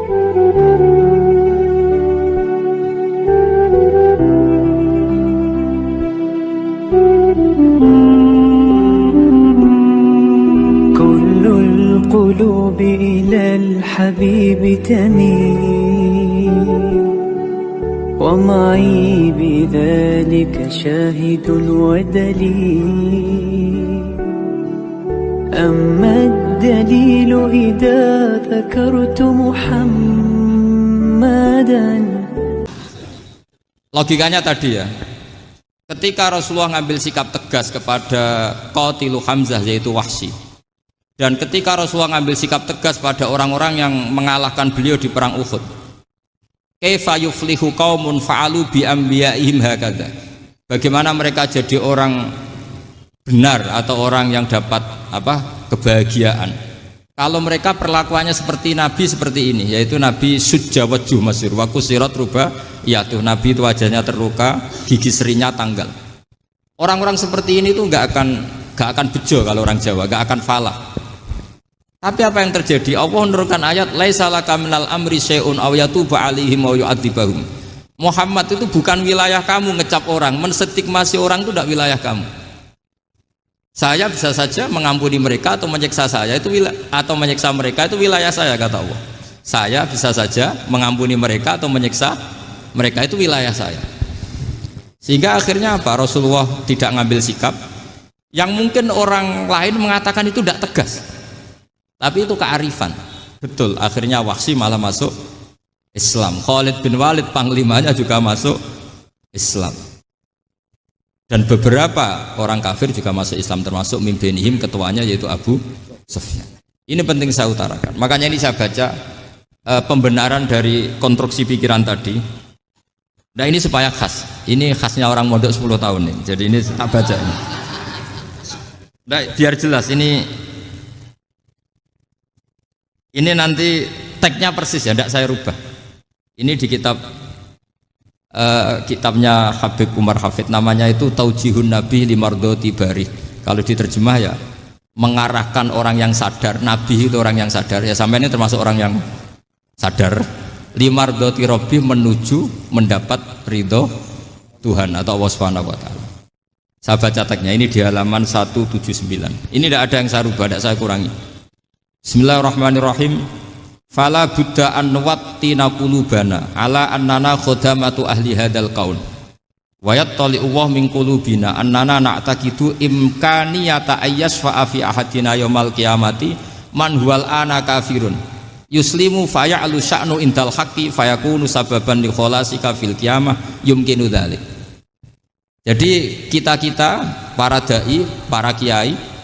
كل القلوب إلى الحبيب تميل ومعي بذلك شاهد ودليل أما الدليل إذا ذكرت محمدا. Logikanya tadi ya, ketika Rasulullah ngambil sikap tegas kepada Qatilu Hamzah yaitu Wahsy, dan ketika Rasulullah ngambil sikap tegas pada orang-orang yang mengalahkan beliau di perang Uhud, kaifa yuflihu qaumun fa'alu bi anbiya'ihim hakadha, bagaimana mereka jadi orang benar atau orang yang dapat kebahagiaan kalau mereka perlakuannya seperti Nabi seperti ini, yaitu Nabi sujja wajhuh masyhur wa kusirat ruba, yaitu Nabi itu wajahnya terluka, gigi serinya tanggal. Orang-orang seperti ini tuh nggak akan bejo kalau orang Jawa, nggak akan falah. Tapi apa yang terjadi? Allah menurunkan ayat laisa laka minal amri syai'un aw yatuba 'alaihim aw yu'adzibahum. Muhammad itu bukan wilayah kamu ngecap orang, menstigmasi orang itu tidak wilayah kamu. Saya bisa saja mengampuni mereka atau menyiksa saya itu atau menyiksa mereka itu wilayah saya, kata Allah. Saya bisa saja mengampuni mereka atau menyiksa mereka itu wilayah saya. Sehingga akhirnya apa? Rasulullah tidak ngambil sikap yang mungkin orang lain mengatakan itu tidak tegas. Tapi itu kearifan. Betul, akhirnya Wahsy malah masuk Islam. Khalid bin Walid panglimanya juga masuk Islam. Dan beberapa orang kafir juga masuk Islam, termasuk mimbenihim, ketuanya yaitu Abu Sufyan. Ini penting saya utarakan. Makanya ini saya baca pembenaran dari konstruksi pikiran tadi. Nah ini supaya khas. Ini khasnya orang mondok 10 tahun nih. Jadi ini tak baca ini. Nah, biar jelas ini nanti tagnya persis ya, tidak saya rubah. Ini di kitabnya Habib Umar Hafid, namanya itu Taujihun Nabi Limardoti Bari. Kalau diterjemah ya mengarahkan orang yang sadar. Nabi itu orang yang sadar ya, sampai ini termasuk orang yang sadar. Limardoti Robbi, menuju mendapat ridho Tuhan atau Allah Subhanahu wa ta'ala. Saya baca tagnya ini di halaman 179. Ini tidak ada yang saya rubah, tidak saya kurangi. Bismillahirrahmanirrahim. Fala buddha an nuwattina qulubana ala annana khodamatu ahli hadal qaul wa yattali'u wa min qulubina annana na'taqidu imkaniyata ayyasfa'a fi ahadina yaumal qiyamati man huwal ana kafirun yuslimu faya'lu sya'nu indal haqqi fayakunu sababan li kholasika fil qiyamah yumkinu dzalik. Jadi kita para dai, para kiai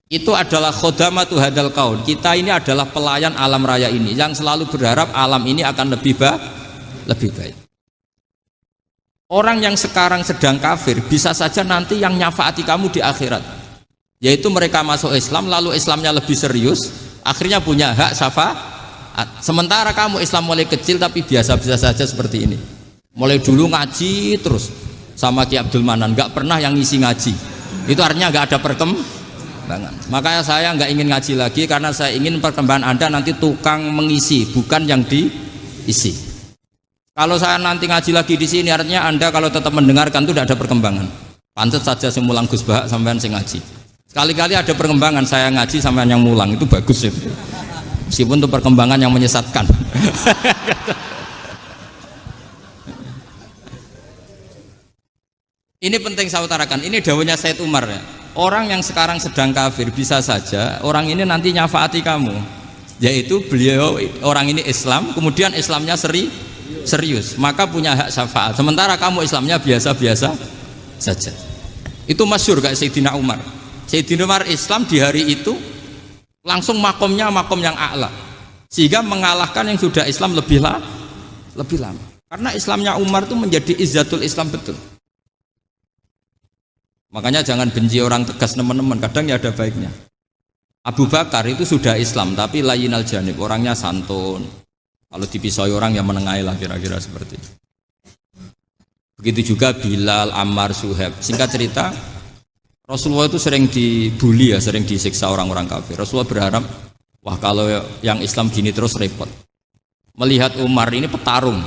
itu adalah khodamatu hadal kaun. Kita ini adalah pelayan alam raya ini yang selalu berharap alam ini akan lebih baik. Orang yang sekarang sedang kafir bisa saja nanti yang nyafaati kamu di akhirat, yaitu mereka masuk Islam lalu Islamnya lebih serius, akhirnya punya hak syafaat. Sementara kamu Islam mulai kecil tapi biasa-biasa saja seperti ini, mulai dulu ngaji terus sama Ki Abdul Manan, nggak pernah yang ngisi ngaji, itu artinya nggak ada perkembangan. Makanya saya nggak ingin ngaji lagi karena saya ingin perkembangan Anda nanti tukang mengisi, bukan yang diisi. Kalau saya nanti ngaji lagi di sini, artinya Anda kalau tetap mendengarkan itu tidak ada perkembangan. Pantes saja sing mulang Gus Bahak sampean sing ngaji. Sekali-kali ada perkembangan, saya ngaji sampean yang mulang, itu bagus itu. Meskipun itu perkembangan yang menyesatkan. Ini penting saya utarakan. Ini dawuhnya Said Umar ya. Orang yang sekarang sedang kafir bisa saja orang ini nanti nyafaati kamu, yaitu beliau orang ini Islam, kemudian Islamnya serius, maka punya hak syafaat. Sementara kamu Islamnya biasa-biasa saja. Itu masyhur kayak Sayyidina Umar. Sayyidina Umar Islam di hari itu langsung makomnya makom yang a'la, sehingga mengalahkan yang sudah Islam lebih lama. Karena Islamnya Umar itu menjadi izzatul Islam betul. Makanya jangan benci orang tegas teman-teman, kadang ya ada baiknya. Abu Bakar itu sudah Islam tapi layinal janib, orangnya santun. Kalau dipisoi orang yang menengahi lah, kira-kira seperti itu. Begitu juga Bilal, Ammar, Suhaib. Singkat cerita, Rasulullah itu sering dibully ya, sering disiksa orang-orang kafir. Rasulullah berharap, wah kalau yang Islam gini terus repot. melihat Umar ini petarung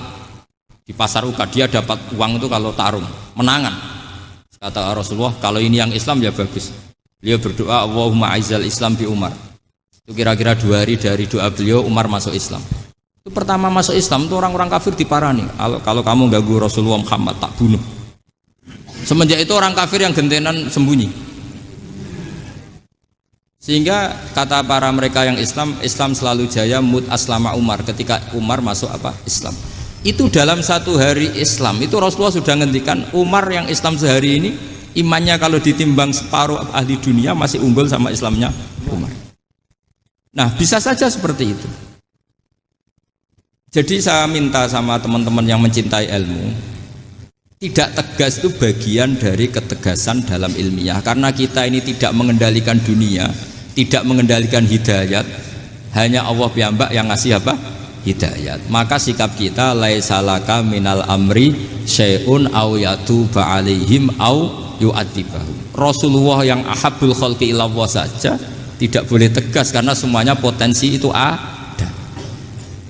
di pasar Uka, dia dapat uang itu kalau tarung, menangan. Kata Rasulullah, kalau ini yang Islam ya bagus. Beliau berdoa, Allahumma aizal Islam bi Umar. Itu kira-kira 2 hari dari doa beliau, Umar masuk Islam. Itu pertama masuk Islam itu orang-orang kafir diparani. Kalau kamu ganggu Rasulullah Muhammad tak bunuh. Semenjak itu orang kafir yang gentenan sembunyi. Sehingga kata para mereka yang Islam selalu jaya mut aslama Umar, ketika Umar masuk Islam. Itu dalam 1 hari Islam itu Rasulullah sudah ngendikan Umar yang Islam sehari ini imannya kalau ditimbang separuh ahli dunia masih unggul sama Islamnya Umar. Nah, bisa saja seperti itu. Jadi saya minta sama teman-teman yang mencintai ilmu, tidak tegas itu bagian dari ketegasan dalam ilmiah, karena kita ini tidak mengendalikan dunia, tidak mengendalikan hidayat, hanya Allah piyambak yang ngasih hidayat. Maka sikap kita laisalaka minal amri syai'un aw yatuba alaihim aw yu'adzibahum. Rasulullah yang ahabbul khalqi ilallah saja tidak boleh tegas karena semuanya potensi itu ada.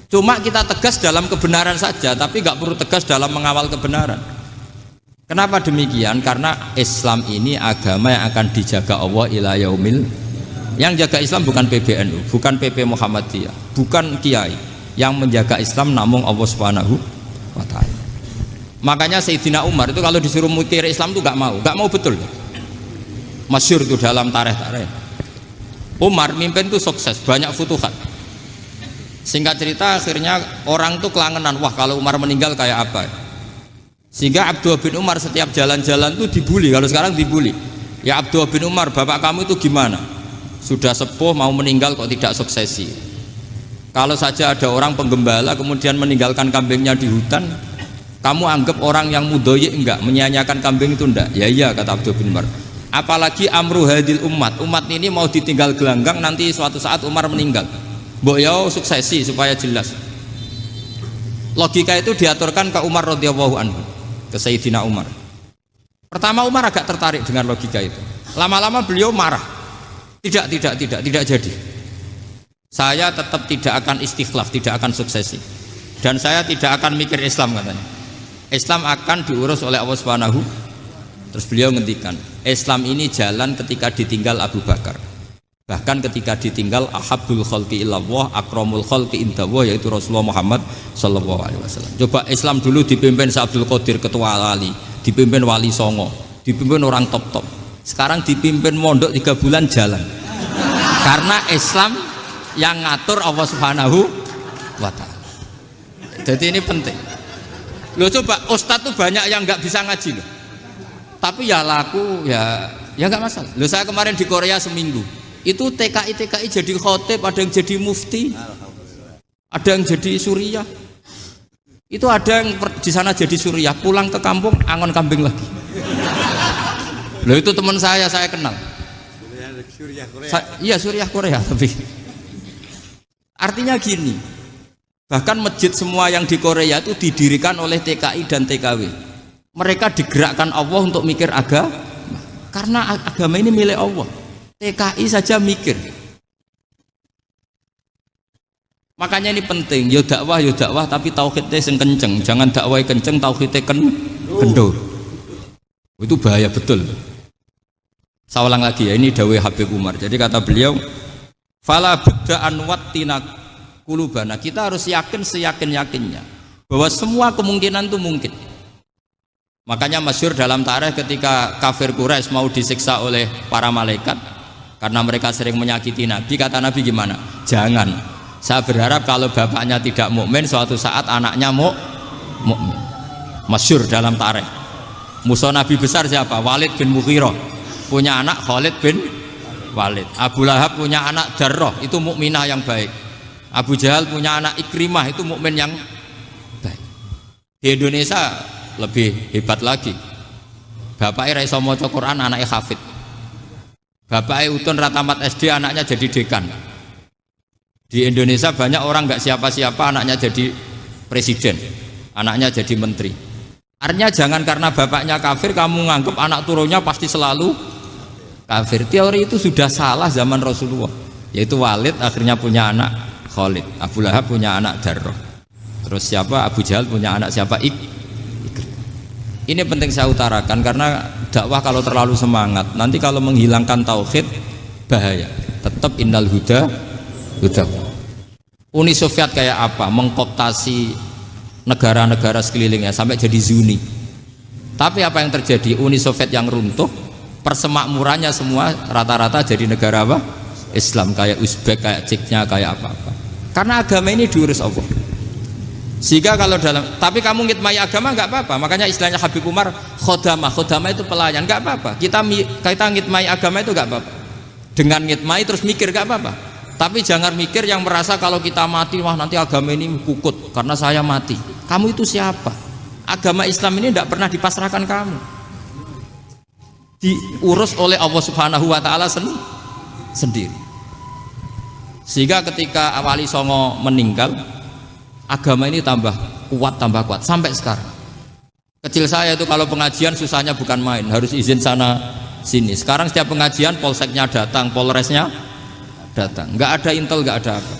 Cuma kita tegas dalam kebenaran saja, tapi nggak perlu tegas dalam mengawal kebenaran. Kenapa demikian? Karena Islam ini agama yang akan dijaga Allah ila yaumil. Yang jaga Islam bukan PBNU, bukan PP Muhammadiyah, bukan kiai. Yang menjaga Islam namun Allah Subhanahu wa ta'ala. Makanya Sayyidina Umar itu kalau disuruh mikir Islam itu gak mau betul. Masyhur itu dalam tarikh. Umar mimpin itu sukses, banyak futuhat. Singkat cerita akhirnya orang tuh kelangenan, wah kalau Umar meninggal kayak apa. Sehingga Abdullah bin Umar setiap jalan-jalan tuh dibully, kalau sekarang dibully. Ya Abdullah bin Umar, bapak kamu itu gimana? Sudah sepuh mau meninggal kok tidak suksesi. Kalau saja ada orang penggembala kemudian meninggalkan kambingnya di hutan, kamu anggap orang yang mudoyik enggak, menyia-nyiakan kambing itu enggak? Ya iya, kata Abdul bin Umar. Apalagi amru hadil umat ini mau ditinggal gelanggang, nanti suatu saat Umar meninggal. Mbok ya suksesi supaya jelas. Logika itu diaturkan ke Umar radhiyallahu anhu, ke Sayyidina Umar. Pertama Umar agak tertarik dengan logika itu. Lama-lama beliau marah. Tidak jadi. Saya tetap tidak akan istikhlaf, tidak akan suksesi, dan saya tidak akan mikir Islam, katanya. Islam akan diurus oleh Allah Subhanahu. Terus beliau ngendikan, Islam ini jalan ketika ditinggal Abu Bakar, bahkan ketika ditinggal ahabbul khalqi ilallah akramul khalqi indallah, yaitu Rasulullah Muhammad sallallahu alaihi wasallam. Coba Islam dulu dipimpin Abdul Qadir ketua wali, dipimpin Wali Songo, dipimpin orang top. Sekarang dipimpin mondok 3 bulan jalan. Karena Islam yang ngatur Allah Subhanahu wa ta'ala. Jadi ini penting. Loh coba ustadz tuh banyak yang nggak bisa ngaji loh. Tapi ya laku ya nggak masalah. Loh saya kemarin di Korea seminggu. Itu TKI jadi khotib, ada yang jadi mufti, ada yang jadi suriah. Itu ada yang di sana jadi suriah, pulang ke kampung angon kambing lagi. Loh itu teman saya kenal. Suriah Korea. Iya suriah Korea tapi. Artinya gini, bahkan masjid semua yang di Korea itu didirikan oleh TKI dan TKW. Mereka digerakkan Allah untuk mikir agama, karena agama ini milik Allah. TKI saja mikir. Makanya ini penting, yo dakwah tapi tauhidnya sing kenceng, jangan dakwah kenceng tauhidnya kendor. Itu bahaya betul. Saya ulang lagi ya, ini dawuh Habib Umar. Jadi kata beliau, fala budda an wattina kulubana, kita harus yakin seyakin-yakinnya bahwa semua kemungkinan itu mungkin. Makanya masyhur dalam tarikh ketika kafir Quraisy mau disiksa oleh para malaikat karena mereka sering menyakiti Nabi, kata Nabi gimana? Jangan. Saya berharap kalau bapaknya tidak mukmin, suatu saat anaknya mukmin. Masyhur dalam tarikh. Musuh Nabi besar siapa? Walid bin Mughirah. Punya anak Khalid bin Walid. Abu Lahab punya anak Darrah, itu mukminah yang baik. Abu Jahal punya anak Ikrimah, itu mukmin yang baik. Di Indonesia lebih hebat lagi. Bapaknya iso maca Quran, anaknya hafid. Bapaknya utun ratamat SD, anaknya jadi dekan. Di Indonesia banyak orang nggak siapa-siapa, anaknya jadi presiden, anaknya jadi menteri. Artinya jangan karena bapaknya kafir kamu nganggap anak turunnya pasti selalu kafir. Teori itu sudah salah zaman Rasulullah. Yaitu Walid akhirnya punya anak Khalid, Abu Lahab punya anak Darrah. Terus siapa? Abu Jahal punya anak siapa? Ini penting saya utarakan karena dakwah kalau terlalu semangat nanti kalau menghilangkan tauhid bahaya. Tetap innal huda. Uni Soviet kayak apa? Mengkooptasi negara-negara sekelilingnya sampai jadi zuni. Tapi apa yang terjadi? Uni Soviet yang runtuh, persemakmurannya semua rata-rata jadi negara apa? Islam, kayak Uzbek, kayak Ceknya, kayak apa-apa. Karena agama ini diurus Allah. Sehingga kalau tapi kamu ngitmai agama nggak apa-apa. Makanya istilahnya Habib Umar khodamah itu pelayan, nggak apa-apa. Kita ngitmai agama itu nggak apa-apa. Dengan ngitmai terus mikir nggak apa-apa. Tapi jangan mikir yang merasa kalau kita mati wah nanti agama ini kukut karena saya mati. Kamu itu siapa? Agama Islam ini tidak pernah dipasrahkan kamu. Diurus oleh Allah Subhanahu Wa Taala sendiri. Sehingga ketika Wali Songo meninggal, agama ini tambah kuat sampai sekarang. Kecil saya itu kalau pengajian susahnya bukan main, harus izin sana sini. Sekarang setiap pengajian polseknya datang, polresnya datang, nggak ada intel, nggak ada apa.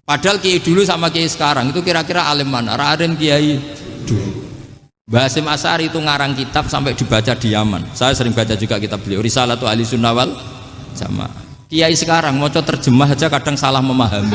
Padahal kiai dulu sama kiai sekarang itu kira-kira alim mana? Alim kiai dulu. Mbah Hasyim Asy'ari itu ngarang kitab sampai dibaca di Yaman. Saya sering baca juga kitab beliau, Risalatu Ahli Sunnah wal Jamaah. Kiai sekarang mau terjemah aja kadang salah memahami.